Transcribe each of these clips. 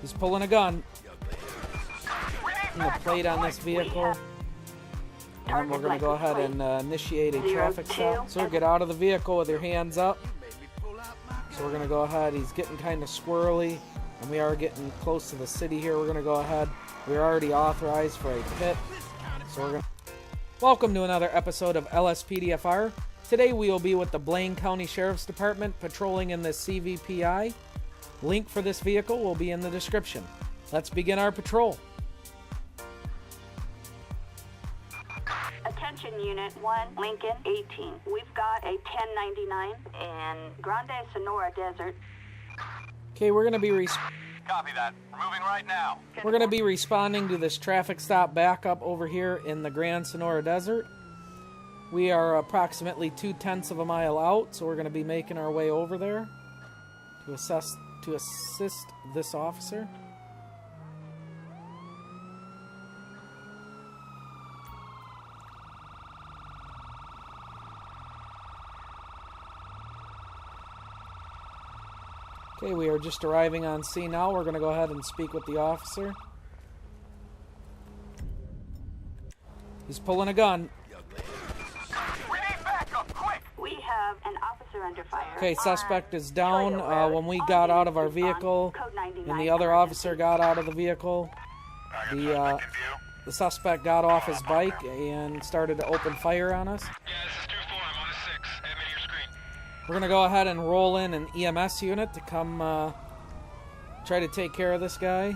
He's pulling a gun. And the plate on this vehicle. And then we're going to go ahead and initiate a traffic stop. Sir, get out of the vehicle with your hands up. So we're going to go ahead. He's getting kind of squirrely. And we are getting close to the city here. We're going to go ahead. We're already authorized for a pit. So we're going to... Welcome to another episode of LSPDFR. Today we will be with the Blaine County Sheriff's Department patrolling in this CVPI. Link for this vehicle will be in the description. Let's begin our patrol. Attention Unit 1, Lincoln 18. We've got a 1099 in Grande Sonora Desert. Okay, we're going to be Copy that. We're moving right now. We're going to be responding to this traffic stop backup over here in the Grand Sonora Desert. We are approximately 0.2 of a mile out, so we're going to be making our way over there to assist this officer. Okay, we are just arriving on scene now. We're going to go ahead and speak with the officer. He's pulling a gun. We need backup, quick! We have an officer under fire. Okay, suspect is down. When we got out of our vehicle and the other officer got out of the vehicle, the suspect got off his bike and started to open fire on us. Yeah, this is 2-4. I'm on a 6. Admit your screen. We're going to go ahead and roll in an EMS unit to come try to take care of this guy.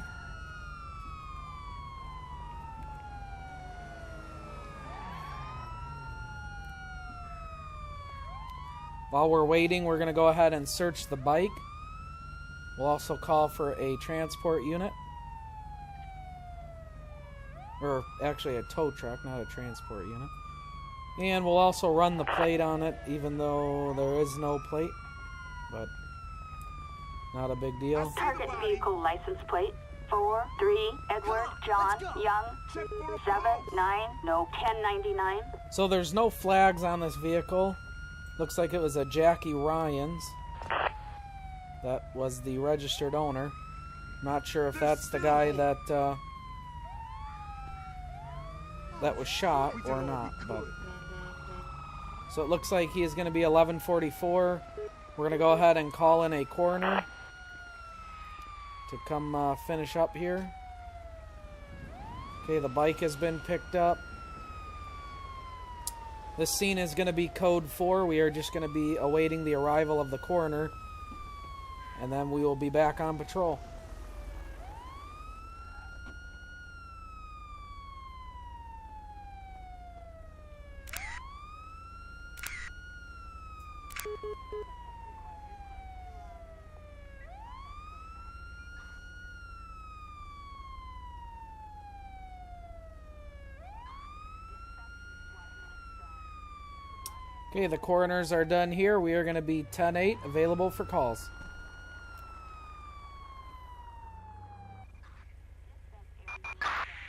While we're waiting, we're going to go ahead and search the bike. We'll also call for a transport unit. Or actually a tow truck, not a transport unit. And we'll also run the plate on it, even though there is no plate. But not a big deal. Target vehicle license plate 4-3 Edward John Young 7-9 no 1099. So there's no flags on this vehicle. Looks like it was a Jackie Ryans. That was the registered owner. Not sure if that's the guy that that was shot or not, but so it looks like he is going to be 1144. We're going to go ahead and call in a coroner to come finish up here. Okay, the bike has been picked up. This scene is going to be code 4. We are just going to be awaiting the arrival of the coroner, and then we will be back on patrol. Okay, the coroners are done here. We are going to be 10-8, available for calls.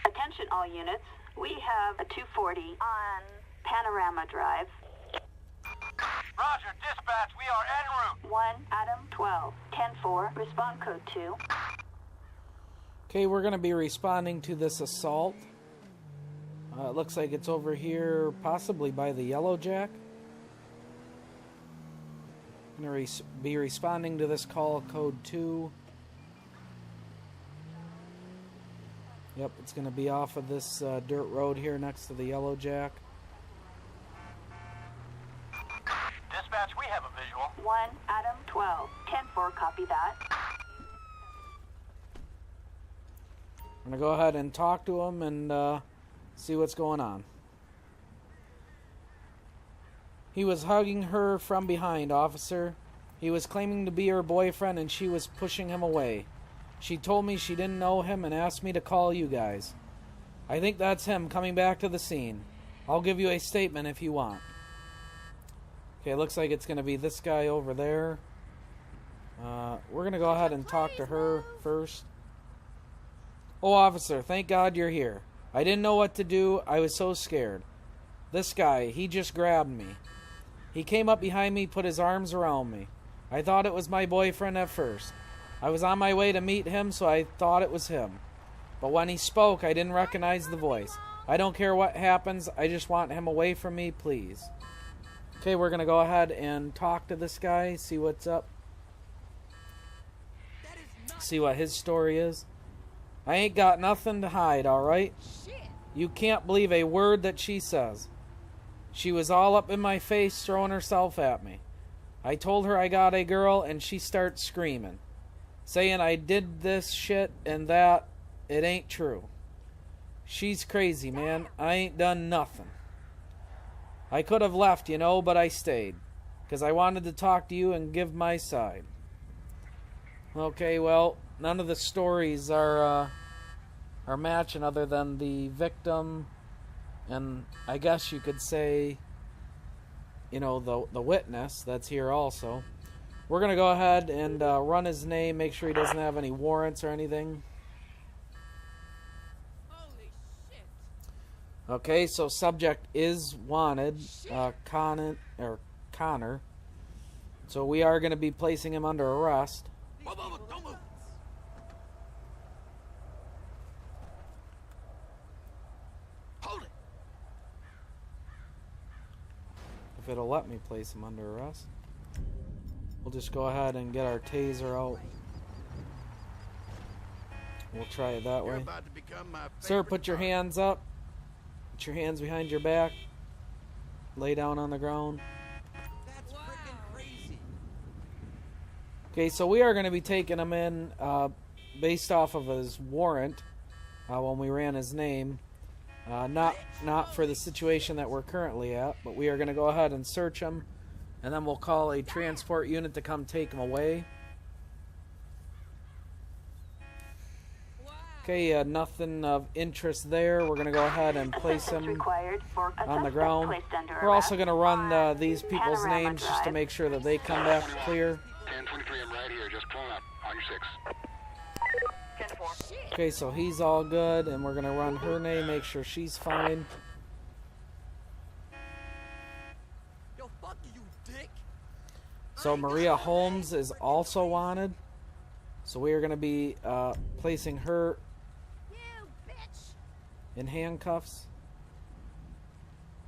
Attention all units. We have a 240 on Panorama Drive. Roger, dispatch, we are en route. 1 Adam 12 10-4 respond code 2. Okay, we're going to be responding to this assault. It looks like it's over here, possibly by the Yellow Jack. I'm going to be responding to this call, code 2. Yep, it's going to be off of this dirt road here next to the Yellow Jack. Dispatch, we have a visual. 1 Adam 12 10-4 copy that. I'm going to go ahead and talk to him and see what's going on. He was hugging her from behind, officer. He was claiming to be her boyfriend and she was pushing him away. She told me she didn't know him and asked me to call you guys. I think that's him coming back to the scene. I'll give you a statement if you want. Okay, it looks like it's going to be this guy over there. We're going to go ahead and talk to her first. Oh, officer, thank God you're here. I didn't know what to do. I was so scared. This guy, he just grabbed me. He came up behind me, put his arms around me. I thought it was my boyfriend at first. I was on my way to meet him, so I thought it was him. But when he spoke, I didn't recognize the voice. I don't care what happens. I just want him away from me, please. Okay, we're going to go ahead and talk to this guy, see what's up. See what his story is. I ain't got nothing to hide, alright? You can't believe a word that she says. She was all up in my face, throwing herself at me. I told her I got a girl, and she starts screaming, saying I did this shit and that. It ain't true. She's crazy, man. I ain't done nothing. I could have left, you know, but I stayed, because I wanted to talk to you and give my side. Okay, well, none of the stories are matching other than the victim, and I guess you could say, you know, the witness that's here also. We're going to go ahead and run his name, make sure he doesn't have any warrants or anything. Okay, so subject is wanted, Connor. So we are going to be placing him under arrest. Don't move. Hold it. If it'll let me place him under arrest. We'll just go ahead and get our taser out. We'll try it that way. Sir, put your hands up. Put your hands behind your back. Lay down on the ground. That's freaking crazy. Okay, so we are going to be taking him in based off of his warrant when we ran his name. Not for the situation that we're currently at, but we are going to go ahead and search him, and then we'll call a transport unit to come take him away. Okay, nothing of interest there. We're going to go ahead and place him on the ground. We're also going to run these people's names just to make sure that they come back clear. 1023, I'm right here, just pulling up on your 6. Okay, so he's all good, and we're going to run her name, make sure she's fine. Yo, fuck you, dick. So Maria Holmes is also wanted. So we are going to be placing her in handcuffs.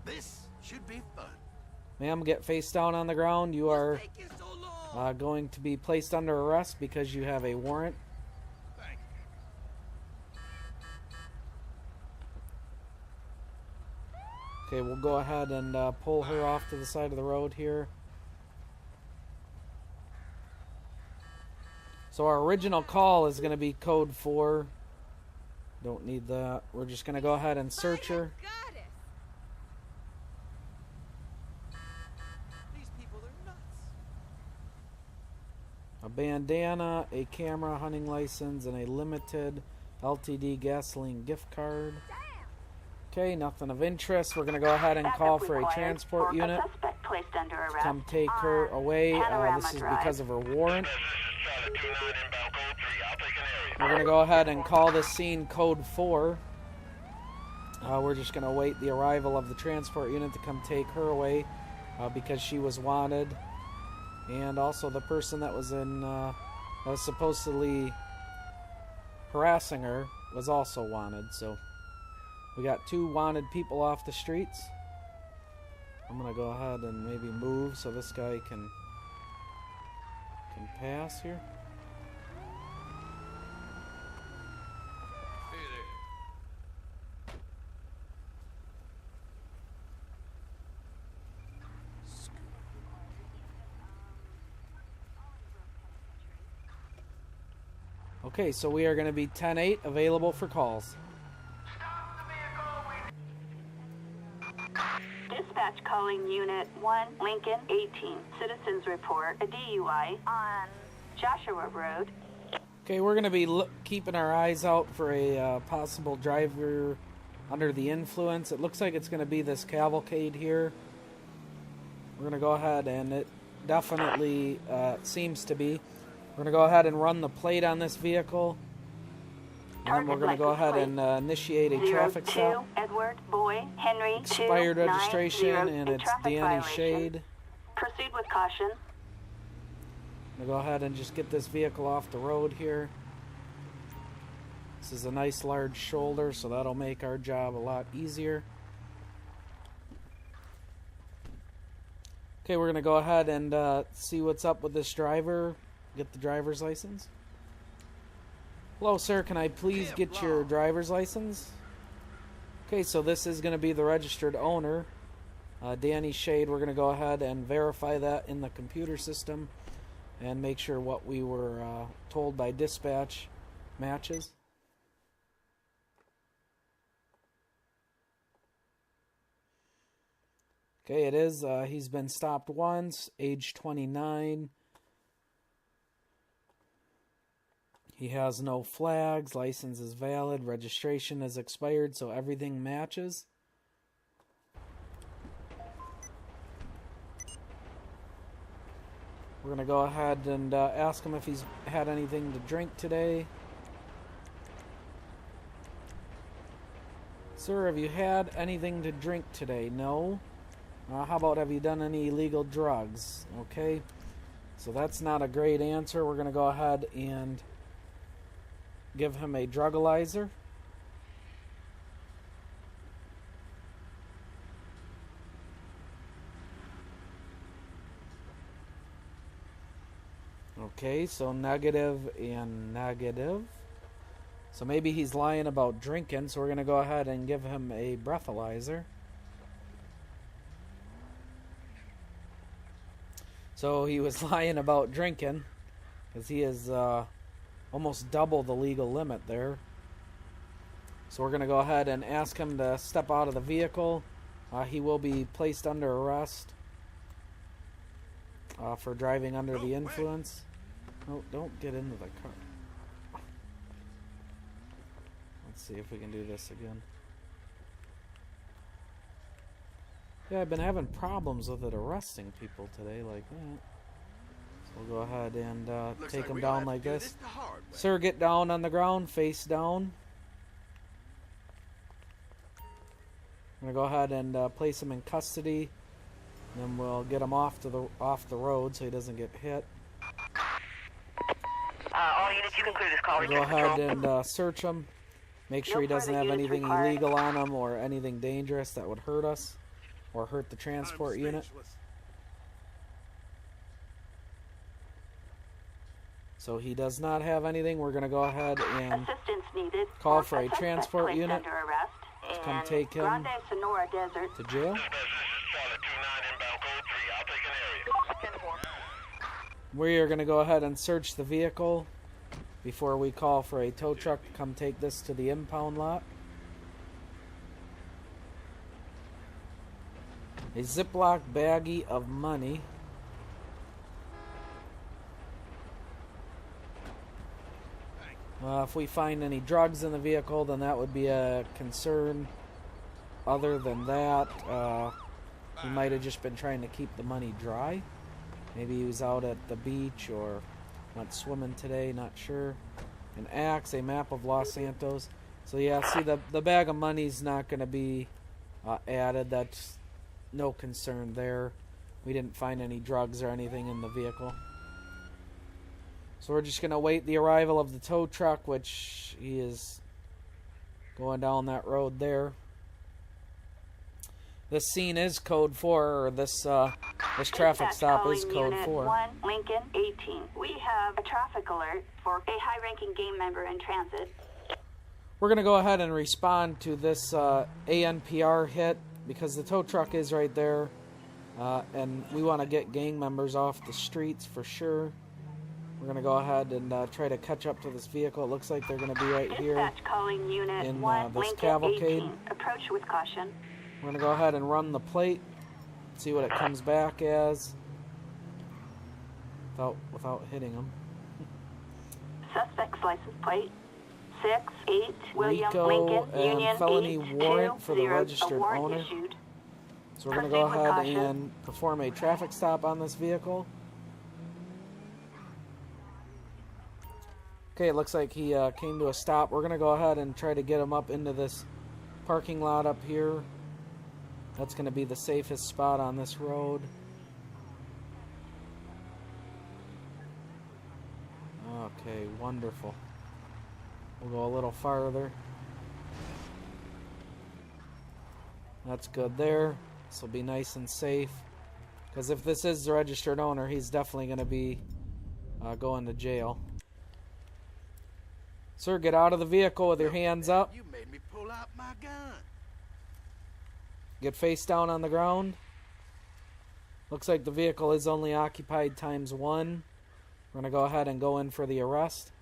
This should be fun. Ma'am, get face down on the ground. You are Taking so long. going to be placed under arrest because you have a warrant. Thank Okay, we'll go ahead and pull her off to the side of the road here. So our original call is going to be code 4. Don't need that. We're just going to go ahead and search her. These people are nuts. A bandana, a camera, hunting license, and a limited LTD gasoline gift card. Okay, nothing of interest. We're going to go ahead and call for a transport unit to come take her away. This is because of her warrant. We're going to go ahead and call this scene code 4. We're just going to wait the arrival of the transport unit to come take her away because she was wanted. And also the person that was was supposedly harassing her was also wanted. So we got 2 wanted people off the streets. I'm going to go ahead and maybe move so this guy can pass here. Okay, so we are going to be 10-8, available for calls. Dispatch calling Unit 1, Lincoln 18. Citizens report a DUI on Joshua Road. Okay, we're going to be keeping our eyes out for a possible driver under the influence. It looks like it's going to be this cavalcade here. We're going to go ahead, and it definitely seems to be. We're going to go ahead and run the plate on this vehicle. And then we're going to go ahead and initiate a traffic stop. Edward Boy Henry Expired registration, and it's Danny Shade. Proceed with caution. I'm going to go ahead and just get this vehicle off the road here. This is a nice large shoulder, so that'll make our job a lot easier. Okay, we're going to go ahead and see what's up with this driver. Get the driver's license. Hello, sir. Can I please get your driver's license? Okay, so this is going to be the registered owner, Danny Shade. We're going to go ahead and verify that in the computer system and make sure what we were told by dispatch matches. Okay, it is. He's been stopped once, age 29. He has no flags, license is valid, registration is expired, so everything matches. We're going to go ahead and ask him if he's had anything to drink today. Sir, have you had anything to drink today? No. How about have you done any illegal drugs? Okay. So that's not a great answer. We're going to go ahead and give him a drugalyzer. Okay, so negative and negative. So maybe he's lying about drinking, so we're going to go ahead and give him a breathalyzer. So he was lying about drinking, because he is almost double the legal limit there. So we're going to go ahead and ask him to step out of the vehicle. He will be placed under arrest for driving under the influence. Oh, don't get into the car. Let's see if we can do this again. Yeah, I've been having problems with it arresting people today like that. So we'll go ahead and take him down like this. Sir, get down on the ground, face down. I'm going to go ahead and place him in custody. And then we'll get him off the road so he doesn't get hit. All units, you conclude this call. We'll go ahead and search him. Make sure he doesn't have anything illegal on him or anything dangerous that would hurt us or hurt the transport unit. So he does not have anything. We're going to go ahead and call for a transport unit to come take him to jail. We are going to go ahead and search the vehicle before we call for a tow truck to come take this to the impound lot. A Ziploc baggie of money. If we find any drugs in the vehicle, then that would be a concern. Other than that, he might have just been trying to keep the money dry. Maybe he was out at the beach or went swimming today, not sure. An axe, a map of Los Santos. So yeah, see, the bag of money's not going to be added. That's no concern there. We didn't find any drugs or anything in the vehicle. So we're just going to wait the arrival of the tow truck, which he is going down that road there. This scene is code 4, or this traffic stop is code 4. 1, Lincoln 18. We have a traffic alert for a high-ranking gang member in transit. We're going to go ahead and respond to this ANPR hit because the tow truck is right there, and we want to get gang members off the streets for sure. We're going to go ahead and try to catch up to this vehicle. It looks like they're going to be right here in this cavalcade. Approach with caution. We're going to go ahead and run the plate, see what it comes back as, without hitting them. Suspect's license plate 68 William RICO Lincoln and Union felony 820. warrant for the registered warrant owner. issued. So we're going to go ahead and perform a traffic stop on this vehicle. Okay, it looks like he came to a stop. We're going to go ahead and try to get him up into this parking lot up here. That's going to be the safest spot on this road. Okay, wonderful. We'll go a little farther. That's good there. This will be nice and safe. Because if this is the registered owner, he's definitely going to be going to jail. Sir, get out of the vehicle with your hands up. You made me pull out my gun. Get face down on the ground. Looks like the vehicle is only occupied ×1. We're going to go ahead and go in for the arrest.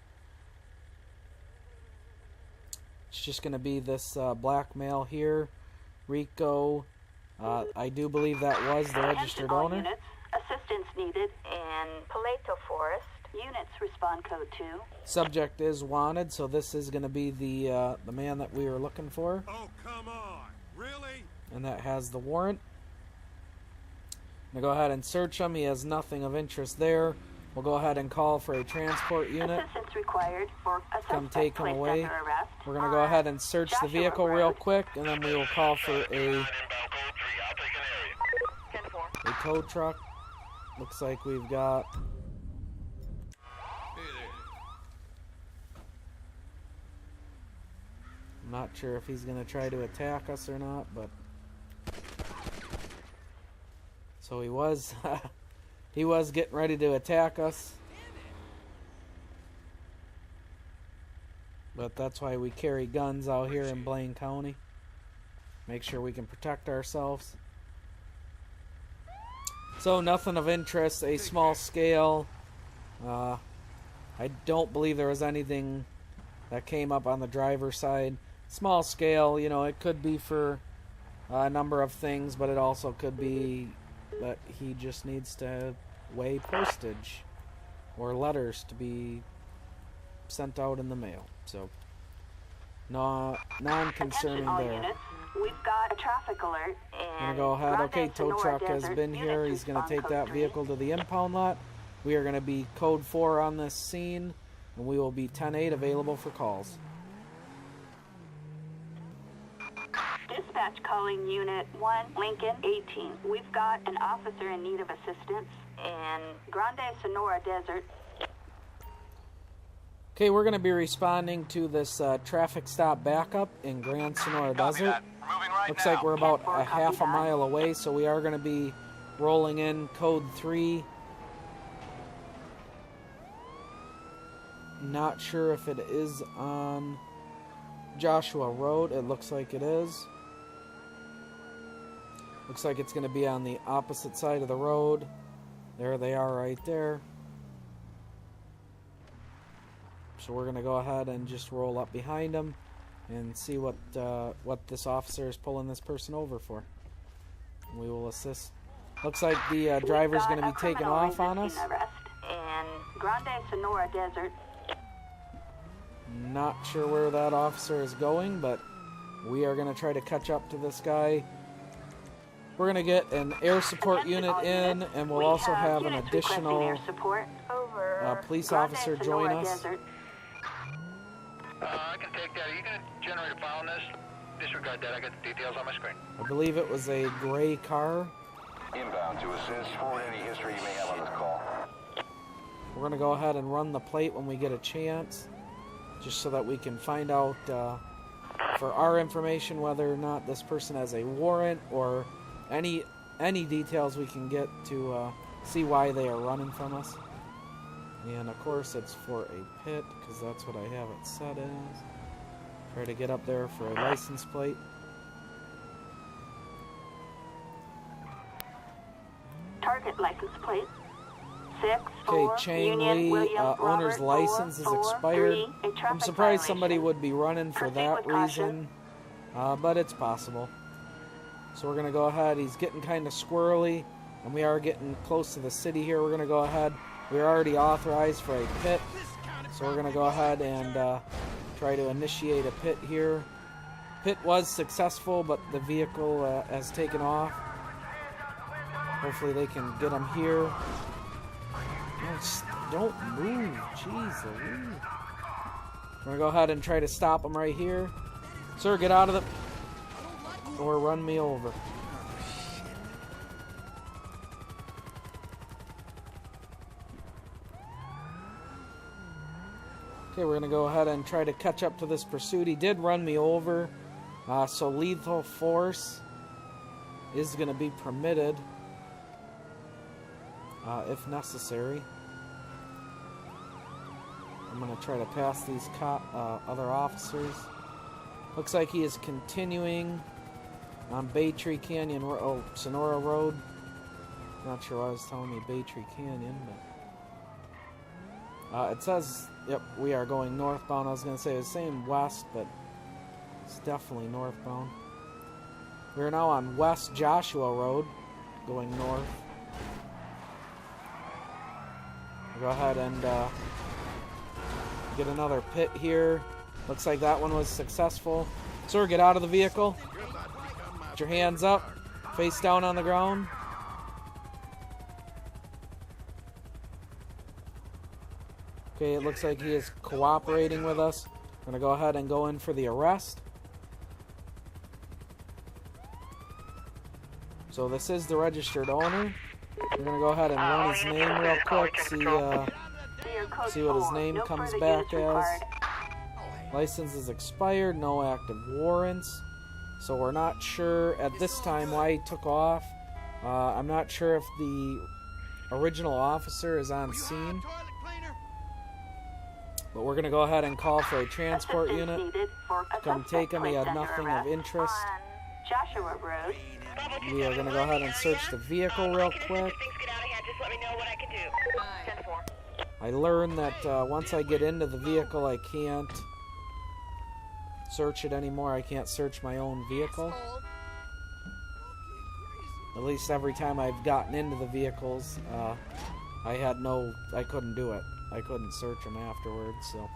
It's just going to be this black male here. Rico. I do believe that was the registered owner. Units, assistance needed in Paleto Forest. Units respond code 2. Subject is wanted, so this is going to be the man that we were looking for. Oh, come on. Really? And that has the warrant. I'm going to go ahead and search him. He has nothing of interest there. We'll go ahead and call for a transport unit. Assistance required for a Come suspect take him placed away. under arrest We're going to go ahead and search the Joshua vehicle real Road. quick, and then we will call for a tow truck. Looks like we've got... Hey there. I'm not sure if he's going to try to attack us or not, but... So he was... he was getting ready to attack us. But that's why we carry guns out here in Blaine County. Make sure we can protect ourselves. So nothing of interest, a small scale. I don't believe there was anything that came up on the driver's side. Small scale, you know, it could be for a number of things, but it also could be that he just needs to weigh postage or letters to be sent out in the mail. So, non-concerning Attention all there. units. We've got a traffic alert I'm and going to go ahead. Okay, tow truck has been here. Units He's going to respond take code that 3. vehicle to the impound lot. We are going to be code 4 on this scene, and we will be 10-8 available for calls. Dispatch calling Unit 1, Lincoln 18. We've got an officer in need of assistance in Grande Sonora Desert. Okay, we're going to be responding to this traffic stop backup in Grand Sonora Copy Desert. that. Moving right Looks now. like we're about 10-4, a half a copy that. mile away, so we are going to be rolling in code 3. Not sure if it is on Joshua Road. It looks like it is. Looks like it's going to be on the opposite side of the road. There they are right there. So we're going to go ahead and just roll up behind them and see what this officer is pulling this person over for. And we will assist. Looks like the driver's going to be taking off on us. Arrest in Grande Sonora Desert. Not sure where that officer is going, but we are going to try to catch up to this guy. We're going to get an air support Attention unit all in, units. and we'll We also have an units requesting additional air support over police Grande officer Sonora join us. Desert. I can take that. Are you going to generate a file on this? Disregard that. I got the details on my screen. I believe it was a gray car. Inbound to assist. Forward any history you may have on this call. We're going to go ahead and run the plate when we get a chance, just so that we can find out for our information whether or not this person has a warrant or any details we can get to see why they are running from us. And of course it's for a pit, because that's what I have it set as. Try to get up there for a license plate. Target license plate. 6, Okay, 4, Chang Union, Lee, William, owner's Robert, license 4, is 4, expired. 3, a I'm traffic surprised somebody violation. would be running for Proceed that with caution. reason, but it's possible. So we're going to go ahead. He's getting kind of squirrely, and we are getting close to the city here. We're going to go ahead. We're already authorized for a pit, so we're going to go ahead and try to initiate a pit here. Pit was successful, but the vehicle has taken off. Hopefully they can get him here. No, don't move. Jeez Louise. We're going to go ahead and try to stop him right here. Sir, get out of the... or run me over. Okay, we're going to go ahead and try to catch up to this pursuit. He did run me over, so lethal force is going to be permitted if necessary. I'm going to try to pass these other officers. Looks like he is continuing on Baytree Canyon, Sonora Road. Not sure why I was telling me Baytree Canyon, but it says, yep, we are going northbound. I was going to say it was saying west, but it's definitely northbound. We are now on West Joshua Road, going north. We'll go ahead and get another pit here. Looks like that one was successful. Sir, get out of the vehicle. Put your hands up. Face down on the ground. Okay, it looks like he is cooperating with us. We're going to go ahead and go in for the arrest. So this is the registered owner. We're going to go ahead and run his name real quick. See what his name comes back as. License is expired. No active warrants. So we're not sure at this time why he took off. I'm not sure if the original officer is on scene. But we're going to go ahead and call for a transport unit. Come take him. He had nothing of interest. Joshua Road. We are going to go ahead and search the vehicle real quick. I learned that once I get into the vehicle, I can't search it anymore. I can't search my own vehicle. At least every time I've gotten into the vehicles, I couldn't do it. I couldn't search them afterwards, so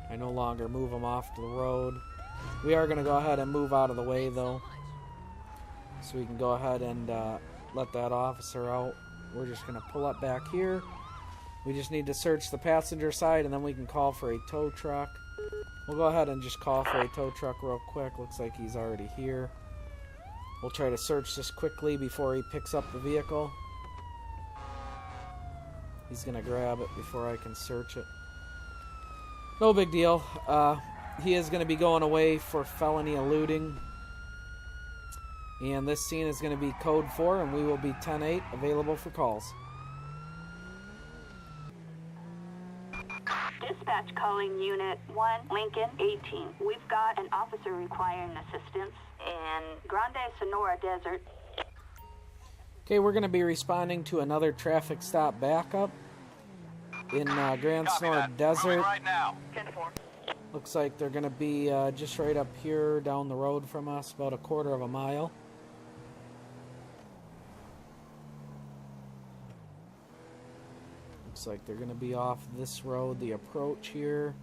I no longer move them off to the road. We are going to go ahead and move out of the way, though, so we can go ahead and let that officer out. We're just going to pull up back here. We just need to search the passenger side, and then we can call for a tow truck. We'll go ahead and just call for a tow truck real quick. Looks like he's already here. We'll try to search this quickly before he picks up the vehicle. He's going to grab it before I can search it. No big deal. He is going to be going away for felony eluding. And this scene is going to be code 4, and we will be 10-8, available for calls. Dispatch calling Unit 1, Lincoln 18. We've got an officer requiring assistance in Grande Sonora Desert. Okay, we're going to be responding to another traffic stop backup in Grand Sonora Desert. Right now. Looks like they're going to be just right up here down the road from us, about a quarter of a mile. Looks like they're going to be off this road, the approach here.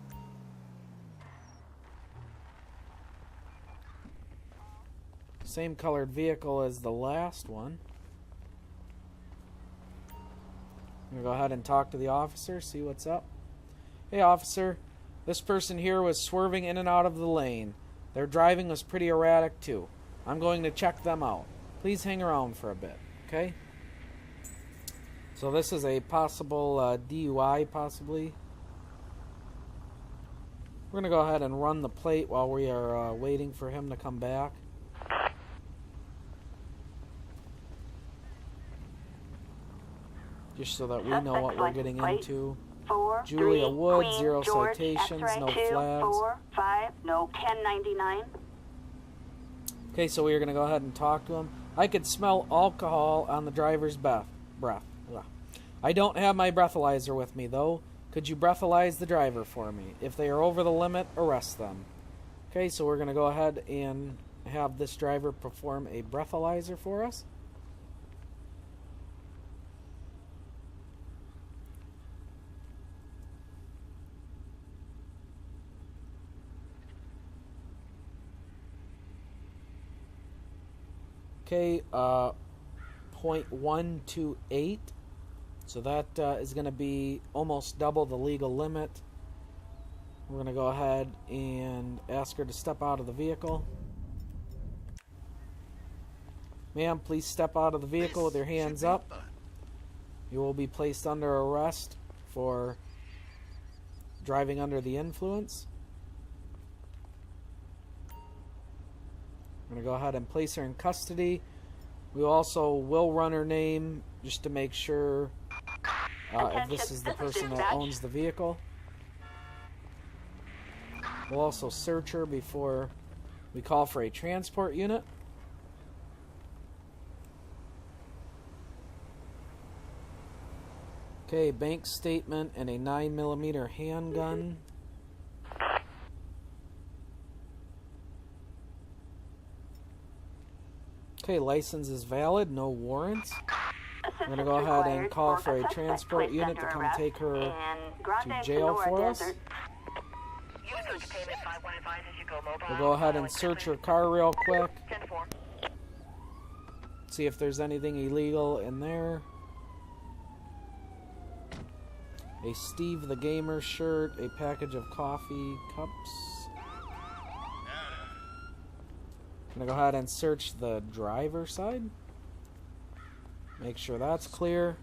Same colored vehicle as the last one. I'm going to go ahead and talk to the officer, see what's up. Hey, officer. This person here was swerving in and out of the lane. Their driving was pretty erratic, too. I'm going to check them out. Please hang around for a bit, okay? So this is a possible DUI, possibly. We're going to go ahead and run the plate while we are waiting for him to come back. Just so that we know what we're getting into. 4, Julia 3, Wood, Queen, 0 George, citations, X-ray, no 2, flags. 4, 5, no 1099. Okay, so we're going to go ahead and talk to him. I could smell alcohol on the driver's breath. Ugh. I don't have my breathalyzer with me, though. Could you breathalyze the driver for me? If they are over the limit, arrest them. Okay, so we're going to go ahead and have this driver perform a breathalyzer for us. Okay, 0.128. So that is going to be almost double the legal limit. We're going to go ahead and ask her to step out of the vehicle. Ma'am, please step out of the vehicle with your hands up. You will be placed under arrest for driving under the influence. I'm going to go ahead and place her in custody. We also will run her name just to make sure if this is the person that owns the vehicle. We'll also search her before we call for a transport unit. Okay, bank statement and a 9mm handgun. Okay, license is valid, no warrants. We're going to go ahead and call for a transport unit to come take her to jail for us. We'll go ahead and search her car real quick. See if there's anything illegal in there. A Steve the Gamer shirt, a package of coffee cups. I'm going to go ahead and search the driver's side. Make sure that's clear.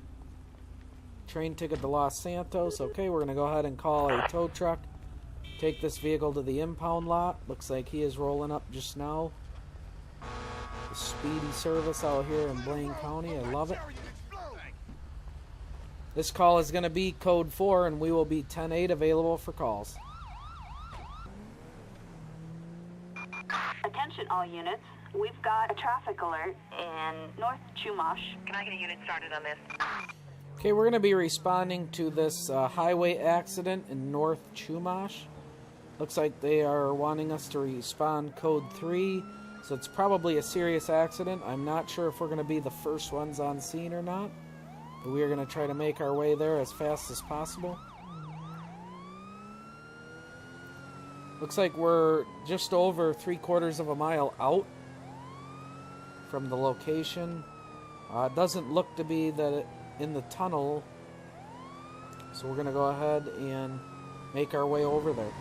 Train ticket to Los Santos. Okay, we're going to go ahead and call a tow truck. Take this vehicle to the impound lot. Looks like he is rolling up just now. The speedy service out here in Blaine County. I love it. This call is going to be code 4 and we will be 10-8 available for calls. Attention all units. We've got a traffic alert in North Chumash. Can I get a unit started on this? Okay, we're going to be responding to this highway accident in North Chumash. Looks like they are wanting us to respond code 3, so it's probably a serious accident. I'm not sure if we're going to be the first ones on scene or not, but we are going to try to make our way there as fast as possible. Looks like we're just over 3/4 of a mile out from the location. It doesn't look to be that in the tunnel, so we're going to go ahead and make our way over there.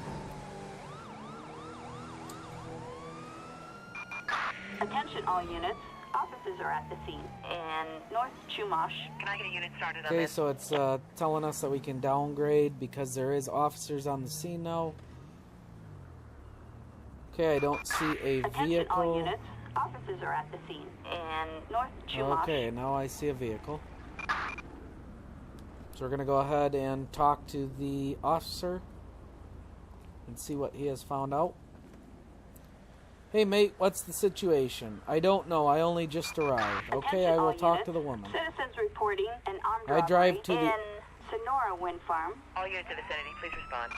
Attention all units. Officers are at the scene in North Chumash. Can I get a unit started on Okay, this? so it's telling us that we can downgrade because there is officers on the scene now. Okay, I don't see a Attention all vehicle. units. Officers are at the scene in North Chumash. Okay, now I see a vehicle. So we're going to go ahead and talk to the officer and see what he has found out. Hey mate, what's the situation? I don't know, I only just arrived. Okay, I will talk to the woman. Citizens reporting an armed I drive robbery to the... in Sonora Wind Farm. All units in the vicinity, please respond.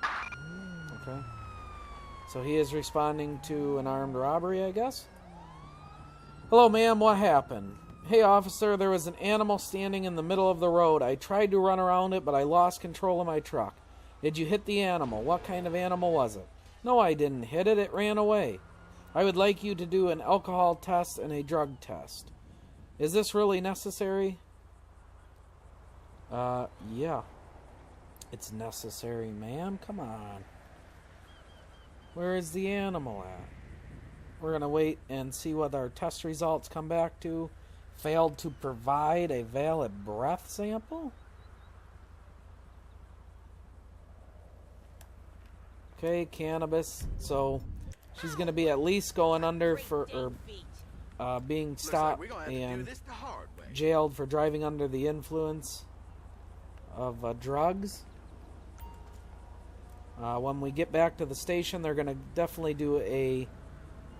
Okay. So he is responding to an armed robbery, I guess? Hello ma'am, what happened? Hey officer, there was an animal standing in the middle of the road. I tried to run around it, but I lost control of my truck. Did you hit the animal? What kind of animal was it? No, I didn't hit it. It ran away. I would like you to do an alcohol test and a drug test. Is this really necessary? Yeah. It's necessary, ma'am. Come on. Where is the animal at? We're going to wait and see what our test results come back to. Failed to provide a valid breath sample? Okay, cannabis. So she's going to be at least going under for being stopped and jailed for driving under the influence of drugs. When we get back to the station, they're going to definitely do a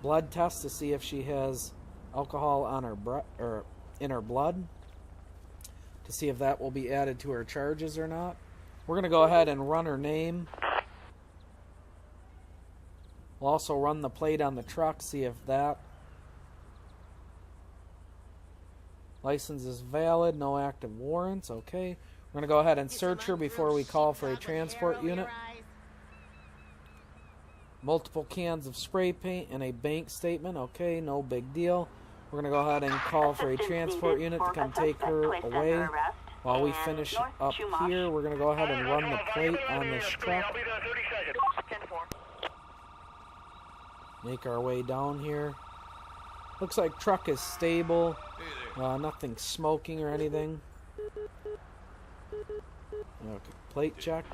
blood test to see if she has alcohol on her or in her blood, to see if that will be added to her charges or not. We're going to go ahead and run her name. We'll also run the plate on the truck, see if that license is valid, no active warrants. Okay, we're going to go ahead and search her before we call for a transport unit. Multiple cans of spray paint and a bank statement. Okay, no big deal. We're going to go ahead and call for a transport unit to come take her away. While we finish up here, we're going to go ahead and run the plate on this truck. Make our way down here. Looks like truck is stable. Nothing smoking or anything. Okay, plate check.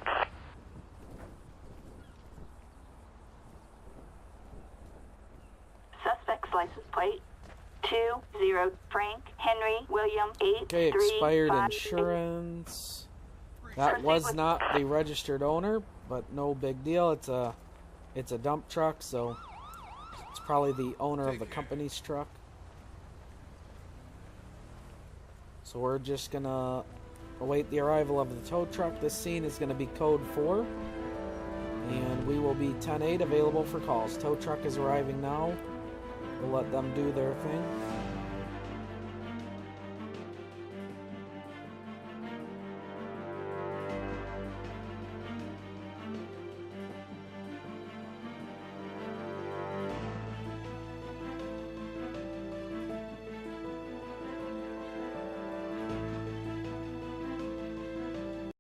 license plate. 20 Frank Henry William 8. Okay, expired insurance. That Proceed was with- not the registered owner, but no big deal. It's a dump truck, so it's probably the owner of the company's truck. So we're just gonna await the arrival of the tow truck. This scene is gonna be code 4, and we will be 10-8 available for calls. Tow truck is arriving now. We'll let them do their thing.